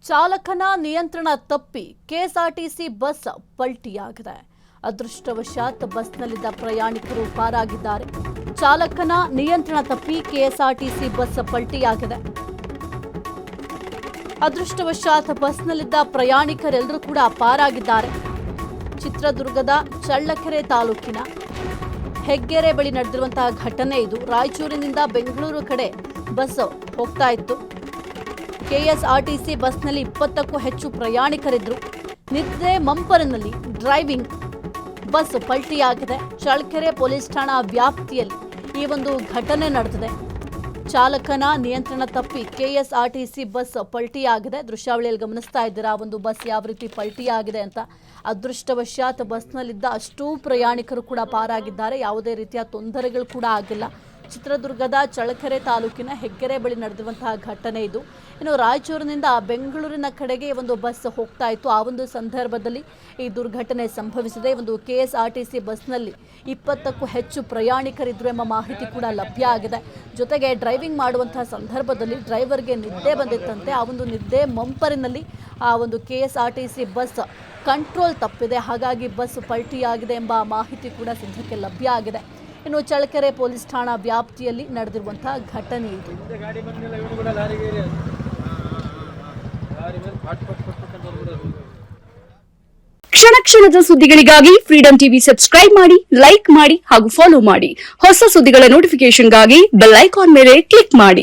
ಚಾಲಕನ ನಿಯಂತ್ರಣ ತಪ್ಪಿ ಕೆಎಸ್ಆರ್ಟಿಸಿ ಬಸ್ ಪಲ್ಟಿಯಾಗಿದೆ. ಅದೃಷ್ಟವಶಾತ್ ಬಸ್ನಲ್ಲಿದ್ದ ಪ್ರಯಾಣಿಕರು ಪಾರಾಗಿದ್ದಾರೆ. ಚಾಲಕನ ನಿಯಂತ್ರಣ ತಪ್ಪಿ ಕೆಎಸ್ಆರ್ಟಿಸಿ ಬಸ್ ಪಲ್ಟಿಯಾಗಿದೆ. ಅದೃಷ್ಟವಶಾತ್ ಬಸ್ನಲ್ಲಿದ್ದ ಪ್ರಯಾಣಿಕರೆಲ್ಲರೂ ಕೂಡ ಪಾರಾಗಿದ್ದಾರೆ. ಚಿತ್ರದುರ್ಗದ ಚಳ್ಳಕೆರೆ ತಾಲೂಕಿನ ಹೆಗ್ಗೆರೆ ಬಳಿ ನಡೆದಿರುವಂತಹ ಘಟನೆ ಇದು. ರಾಯಚೂರಿನಿಂದ ಬೆಂಗಳೂರು ಕಡೆ ಬಸ್ ಹೋಗ್ತಾ ಇತ್ತು. ಕೆಎಸ್ಆರ್ಟಿಸಿ ಬಸ್ನಲ್ಲಿ 20ಕ್ಕೂ ಹೆಚ್ಚು ಪ್ರಯಾಣಿಕರಿದ್ದರು. ನಿದ್ದೆ ಮಂಪರಿನಲ್ಲಿ ಡ್ರೈವಿಂಗ್ ಬಸ್ ಪಲ್ಟಿಯಾಗಿದೆ. ಚಳ್ಳಕೆರೆ ಪೊಲೀಸ್ ಠಾಣಾ ವ್ಯಾಪ್ತಿಯಲ್ಲಿ ಈ ಒಂದು ಘಟನೆ ನಡೆದಿದೆ. ಚಾಲಕನ ನಿಯಂತ್ರಣ ತಪ್ಪಿ ಕೆಎಸ್ಆರ್ಟಿಸಿ ಬಸ್ ಪಲ್ಟಿಯಾಗಿದೆ. ದೃಶ್ಯಾವಳಿಯಲ್ಲಿ ಗಮನಿಸ್ತಾ ಇದ್ದೀರಾ ಒಂದು ಬಸ್ ಯಾವ ರೀತಿ ಪಲ್ಟಿಯಾಗಿದೆ ಅಂತ. ಅದೃಷ್ಟವಶಾತ್ ಬಸ್ನಲ್ಲಿದ್ದ ಅಷ್ಟೂ ಪ್ರಯಾಣಿಕರು ಕೂಡ ಪಾರಾಗಿದ್ದಾರೆ. ಯಾವುದೇ ರೀತಿಯ ತೊಂದರೆಗಳು ಕೂಡ ಆಗಿಲ್ಲ. ಚಿತ್ರದುರ್ಗದ ಚಳ್ಳಕೆರೆ ತಾಲೂಕಿನ ಹೆಗ್ಗೆರೆ ಬಳಿ ನಡೆದಿರುವಂತಹ ಘಟನೆ ಇದು. ಇನ್ನು ರಾಯಚೂರಿನಿಂದ ಬೆಂಗಳೂರಿನ ಕಡೆಗೆ ಒಂದು ಬಸ್ ಹೋಗ್ತಾ ಇತ್ತು. ಆ ಒಂದು ಸಂದರ್ಭದಲ್ಲಿ ಈ ದುರ್ಘಟನೆ ಸಂಭವಿಸಿದೆ. ಒಂದು ಕೆಎಸ್ಆರ್ಟಿಸಿ ಬಸ್ನಲ್ಲಿ 20ಕ್ಕೂ ಹೆಚ್ಚು ಪ್ರಯಾಣಿಕರಿದ್ರು ಎಂಬ ಮಾಹಿತಿ ಕೂಡ ಲಭ್ಯ ಆಗಿದೆ. ಜೊತೆಗೆ ಡ್ರೈವಿಂಗ್ ಮಾಡುವಂತಹ ಸಂದರ್ಭದಲ್ಲಿ ಡ್ರೈವರ್ಗೆ ನಿದ್ದೆ ಬಂದಿತ್ತಂತೆ. ಆ ಒಂದು ನಿದ್ದೆ ಮಂಪರಿನಲ್ಲಿ ಆ ಒಂದು ಕೆಎಸ್ಆರ್ಟಿಸಿ ಬಸ್ ಕಂಟ್ರೋಲ್ ತಪ್ಪಿದೆ. ಹಾಗಾಗಿ ಬಸ್ ಪಲ್ಟಿಯಾಗಿದೆ ಎಂಬ ಮಾಹಿತಿ ಕೂಡ ಸದ್ಯಕ್ಕೆ ಲಭ್ಯ ಆಗಿದೆ. ಇನ್ನು ಚಳ್ಳಕೆರೆ ಪೊಲೀಸ್ ಠಾಣಾ ವ್ಯಾಪ್ತಿಯಲ್ಲಿ ನಡೆದಿರುವಂತಹ ಘಟನೆ ಇದು. ಕ್ಷಣ ಕ್ಷಣದ ಸುದ್ದಿಗಳಿಗಾಗಿ ಫ್ರೀಡಂ ಟಿವಿ ಸಬ್ಸ್ಕ್ರೈಬ್ ಮಾಡಿ, ಲೈಕ್ ಮಾಡಿ ಹಾಗೂ ಫಾಲೋ ಮಾಡಿ. ಹೊಸ ಸುದ್ದಿಗಳ ನೋಟಿಫಿಕೇಶನ್ಗಾಗಿ ಬೆಲ್ ಐಕಾನ್ ಮೇಲೆ ಕ್ಲಿಕ್ ಮಾಡಿ.